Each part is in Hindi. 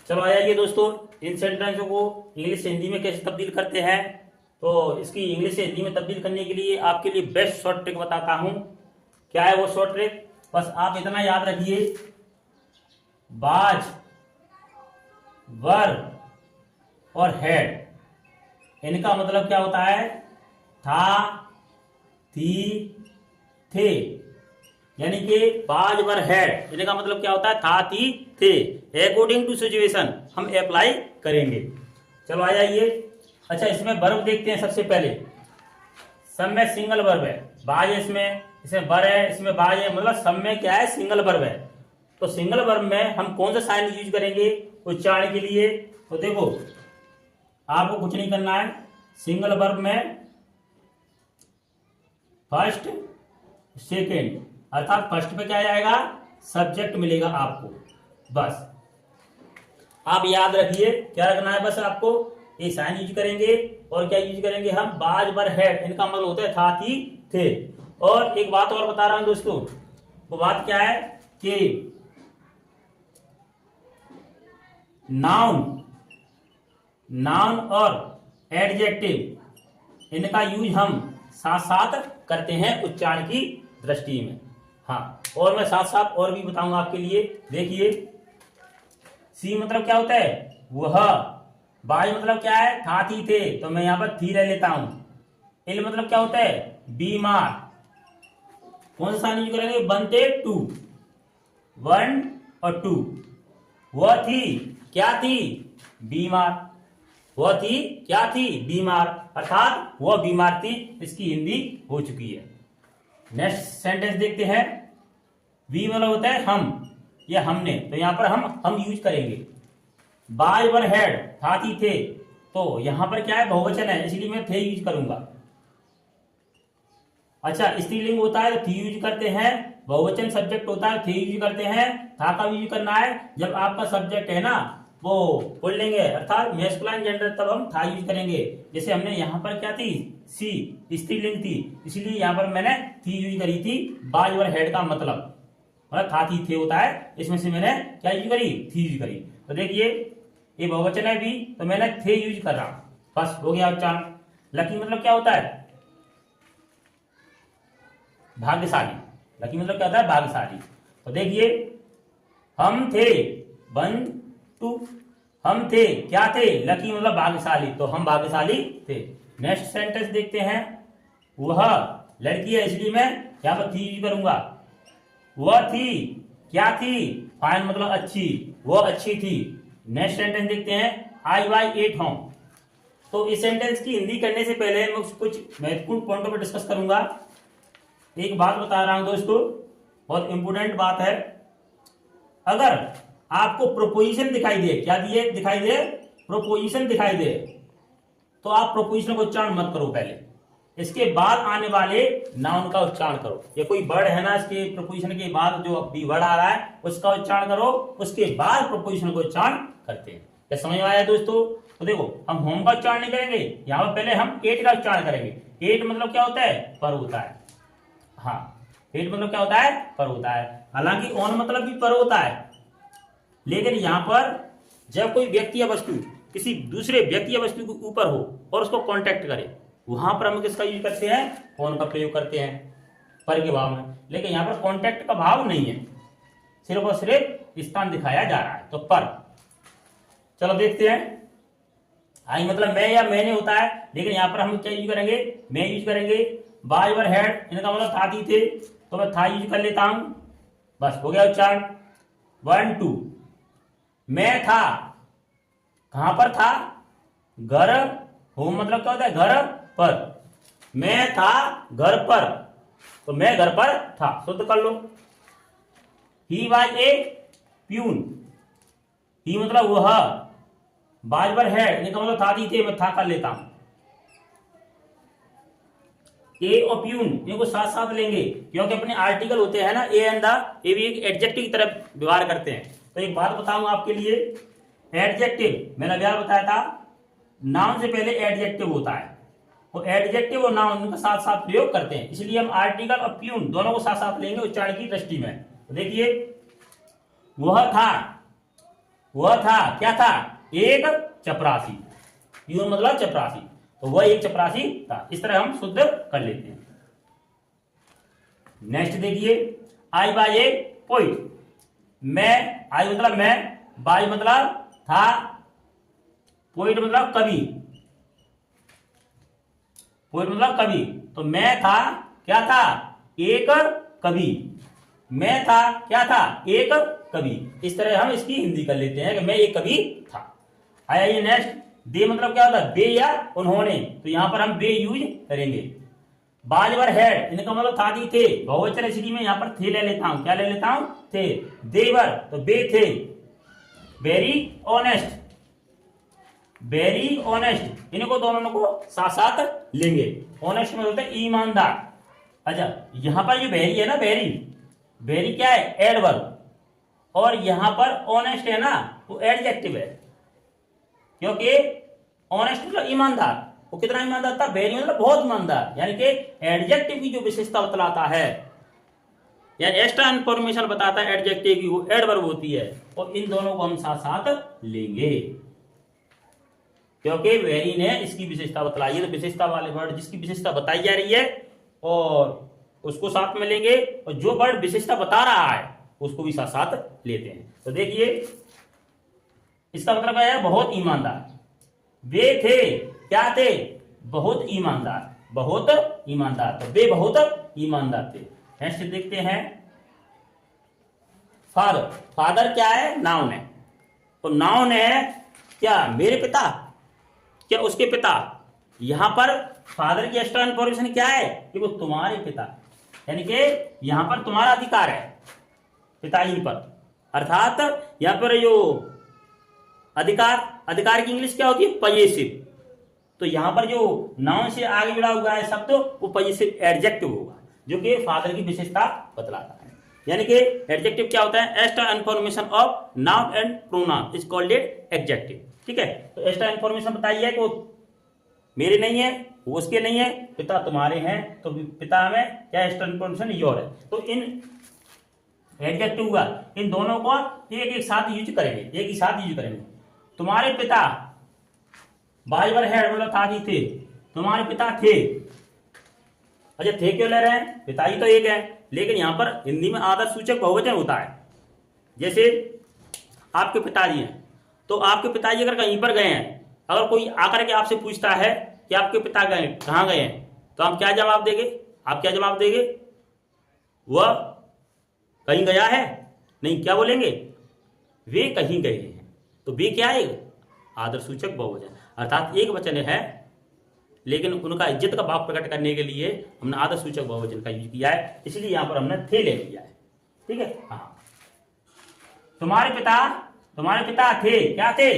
चलो आ जाइए दोस्तों, इन सेंटेंसों को इंग्लिश से हिंदी में कैसे तब्दील करते हैं। तो इसकी इंग्लिश से हिंदी में तब्दील करने के लिए आपके लिए बेस्ट शॉर्ट ट्रिक बताता हूं। क्या है वो शॉर्ट ट्रिक? बस आप इतना याद रखिए, बाज, वर और हेड, इनका मतलब क्या होता है? था, थी, थे। यानी कि बाज, वर, हेड, इनका मतलब क्या होता है? था, थी, थे। अकॉर्डिंग टू सिचुएशन हम अप्लाई करेंगे। चलो आ जाइए। अच्छा, इसमें वर्ब देखते हैं सबसे पहले। सब में सिंगल वर्ब है, बाज है, इसमें वर है, इसमें बाज है, मतलब सब में क्या है? सिंगल वर्ब है। तो सिंगल वर्ब में हम कौन सा साइन यूज करेंगे उच्चारण के लिए? तो देखो, आपको कुछ नहीं करना है। सिंगल वर्ब में फर्स्ट, सेकेंड, अर्थात फर्स्ट पे क्या आएगा? सब्जेक्ट मिलेगा आपको। बस आप याद रखिए, क्या रखना है बस आपको? ये साइन यूज करेंगे और क्या यूज करेंगे हम? बाज, वर, हेड, इनका मतलब होता है था, थी, थे। और एक बात और बता रहा हूं दोस्तों, वो बात क्या है कि नाउन और एडजेक्टिव, इनका यूज हम साथ साथ करते हैं उच्चारण की दृष्टि में। हाँ, और मैं साथ साथ और भी बताऊंगा आपके लिए। देखिए, सी मतलब क्या होता है? वह। बाज मतलब क्या है? था, थी, थे, तो मैं यहां पर थी रह लेता हूं। इल मतलब क्या होता है? बीमार। कौन सा साइन यूज करेंगे? बनते टू, 1 और 2। वह थी, क्या थी? बीमार। वह थी, क्या थी? बीमार, अर्थात वह बीमार थी। इसकी हिंदी हो चुकी है। नेक्स्ट सेंटेंस देखते हैं। वी मतलब होता है हम या हमने, तो यहां पर हम यूज करेंगे। बाय, वर, हेड, था, थी, थे, तो यहां पर क्या है? बहुवचन है, इसलिए मैं थे यूज करूंगा। अच्छा, स्त्रीलिंग होता है तो थी यूज करते हैं, बहुवचन सब्जेक्ट होता है थे यूज करते हैं। था का यूज करना है जब आपका सब्जेक्ट है ना वो पुल्लिंग है, अर्थात मैस्कुलाइन जेंडर, तब हम था यूज करेंगे। जैसे हमने यहाँ पर क्या थी? सी, स्त्रीलिंग थी, इसलिए यहाँ पर मैंने थी यूज करी थी। बाज, वर, हेड का मतलब था, थी, थे होता है, इसमें से मैंने क्या यूज करी? थी यूज करी। तो देखिए, ये बहुवचन है भी, तो मैंने थे यूज कर रहा हूं। बस हो गया उच्चारण। लकी मतलब क्या होता है? भाग्यशाली। लकी मतलब क्या होता है? भाग्यशाली। तो देखिए, हम थे, 1 2, हम थे, क्या थे? लकी मतलब भाग्यशाली, तो हम भाग्यशाली थे। नेक्स्ट सेंटेंस देखते हैं। वह लड़की है, इसलिए मैं यहां पर थी यूज करूंगा। वह थी, क्या थी? फाइन मतलब अच्छी, वो अच्छी थी। नेक्स्ट सेंटेंस देखते हैं। आई वाई एट होम। तो इस सेंटेंस की हिंदी करने से पहले मैं कुछ महत्वपूर्ण पॉइंटों पर डिस्कस करूंगा। एक बात बता रहा हूं दोस्तों, बहुत इंपोर्टेंट बात है। अगर आपको प्रोपोजिशन दिखाई दे, क्या दिए? दिखाई दे, प्रोपोजिशन दिखाई दे, तो आप प्रोपोजिशन का उच्चारण मत करो, पहले इसके बाद आने वाले नाउन का उच्चारण करो। ये कोई वर्ड है ना, इसके प्रोपोजिशन के बाद जो बी वर्ड आ रहा है उसका उच्चारण करो, उसके बाद प्रोपोजिशन का उच्चारण करते हैं। क्या समझ में आया दोस्तों? तो देखो, हम होम का उच्चारण नहीं करेंगे, यहां पर पहले हम एट का उच्चारण करेंगे। एट मतलब क्या होता है? पर होता है। हाँ, एट मतलब क्या होता है? पर होता है। हालांकि ऑन मतलब भी पर होता है, लेकिन यहां पर जब कोई व्यक्ति या वस्तु किसी दूसरे व्यक्ति या वस्तु के ऊपर हो और उसको कांटेक्ट करे, वहां पर हम किसका यूज करते हैं? ऑन का प्रयोग करते हैं, पर के भाव में। लेकिन यहां पर कांटेक्ट का भाव नहीं है, सिर्फ और सिर्फ स्थान दिखाया जा रहा है, तो पर। चलो देखते हैं। आई मतलब मैं या मैंने होता है, लेकिन यहां पर हम क्या यूज करेंगे? मैं यूज करेंगे। बाय, वर, हेड, इनका मतलब था, थी, थे, तो मैं था यूज कर लेता हूं। बस हो गया उच्चारण। 1 2। मैं था, कहां पर था? घर। होम मतलब क्या होता है? घर पर। मैं था घर पर, तो मैं घर पर था, शुद्ध कर लो। He was a peon. ही मतलब वह, बाज, वर, है, इनका मतलब था, थी, थे, मैं था कर लेता हूं। ए और प्यून इनको साथ साथ लेंगे, क्योंकि अपने आर्टिकल होते हैं ना, ए एंड द, ये भी एक एडजेक्टिव की तरह व्यवहार करते हैं। तो एक बात बताऊं आपके लिए, एडजेक्टिव मैंने व्यवहार बताया था, नाउन से पहले एडजेक्टिव होता है, और एडजेक्टिव और नाउन का साथ साथ प्रयोग करते हैं, इसलिए हम आर्टिकल और प्यून दोनों को साथ साथ लेंगे उच्चारण की दृष्टि में। तो देखिए, वह था, वह था, क्या था, एक चपरासी। प्यून मतलब चपरासी, तो वह एक चपरासी था। इस तरह हम शुद्ध कर लेते हैं। नेक्स्ट देखिए, आई बाय ए पोइट। मैं, आई मतलब मैं, बाय मतलब था, पोइट मतलब कवि, पोइट मतलब कवि। तो मैं था, क्या था, एक कवि। मैं था, क्या था, एक कवि। इस तरह हम इसकी हिंदी कर लेते हैं कि मैं एक कवि था। आइए नेक्स्ट, दे मतलब क्या होता है, बे या उन्होंने, तो यहां पर हम बे यूज करेंगे। बाजवर हैड, इनका मतलब था दी थे, बहुवचन स्थिति में यहां पर थे ले लेता हूं, क्या ले लेता हूं, थे। देवर तो बे थे। वेरी ऑनेस्ट, वेरी ऑनेस्ट, इनको दोनों को साथ साथ लेंगे। ऑनेस्ट में होता है ईमानदार। अच्छा, यहां पर जो वेरी है ना, वेरी, वेरी क्या है, एडवर्ब, और यहां पर ऑनेस्ट है ना, वो एडजेक्टिव है। क्योंकि ऑनेस्ट मतलब ईमानदार, वो कितना ईमानदार था, वेरी मतलब बहुत ईमानदार, यानी कि एडजेक्टिव की जो विशेषता बतलाता है या एक्स्ट्रा इंफॉर्मेशन बताता है एडजेक्टिव की, वो एडवर्ब होती है। और इन दोनों को हम साथ साथ लेंगे, क्योंकि वेरी ने इसकी विशेषता बतलाई है, तो विशेषता वाले वर्ड जिसकी विशेषता बताई जा रही है और उसको साथ में लेंगे, और जो वर्ड विशेषता बता रहा है उसको भी साथ साथ लेते हैं। तो देखिए, इसका मतलब है बहुत ईमानदार। वे थे, क्या थे, बहुत ईमानदार, बहुत ईमानदार, तो वे बहुत ईमानदार थे। नेक्स्ट देखते हैं, फादर। फादर क्या है, नाउन है, तो नाउन है क्या, मेरे पिता, क्या उसके पिता। यहां पर फादर की एक्स्ट्रा इंफॉर्मेशन क्या है कि वो तुम्हारे पिता, यानी कि यहां पर तुम्हारा अधिकार है पिताजी पर, अर्थात यहां पर जो अधिकार, अधिकार की इंग्लिश क्या होती है, पजेसिव। तो यहां पर जो नाउन से आगे जुड़ा हुआ है शब्द, वो पजेसिव एडजेक्टिव होगा, जो कि फादर की विशेषता बतलाता है। यानी कि एडजेक्टिव क्या होता है, extra information of noun and pronoun is called adjective. ठीक है, तो एक्स्ट्रा इंफॉर्मेशन बताइए कि वो मेरे नहीं है, वो उसके नहीं है, पिता तुम्हारे हैं, तो पिता में क्या एक्स्ट्रा इंफॉर्मेशन योर है। तो इन एडजेक्टिव हुआ, इन दोनों को एक एक साथ यूज करेंगे, एक ही साथ यूज करेंगे। तुम्हारे पिता, बाजवर है मतलब था जी थे, तुम्हारे पिता थे। अच्छा, थे क्यों ले रहे हैं, पिताजी तो एक है, लेकिन यहां पर हिंदी में आदर सूचक बहुवचन होता है। जैसे आपके पिताजी हैं, तो आपके पिताजी अगर कहीं पर गए हैं, अगर कोई आकर के आपसे पूछता है कि आपके पिता गए कहाँ गए हैं, तो आप क्या जवाब देंगे, आप क्या जवाब देंगे, वह कहीं गया है, नहीं, क्या बोलेंगे, वे कहीं गए हैं। तो वे क्या है, आदर सूचक बहुवचन, अर्थात एक वचन है, लेकिन उनका इज्जत का भाव प्रकट करने के लिए हमने आदर सूचक बहुवचन का यूज किया है, इसलिए यहां पर हमने थे ले लिया है। ठीक है, हाँ, तुम्हारे पिता थे, क्या थे,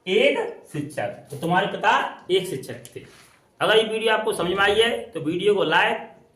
एक शिक्षक। तो तुम्हारे पिता एक शिक्षक थे। अगर ये वीडियो आपको समझ में आई है तो वीडियो को लाइक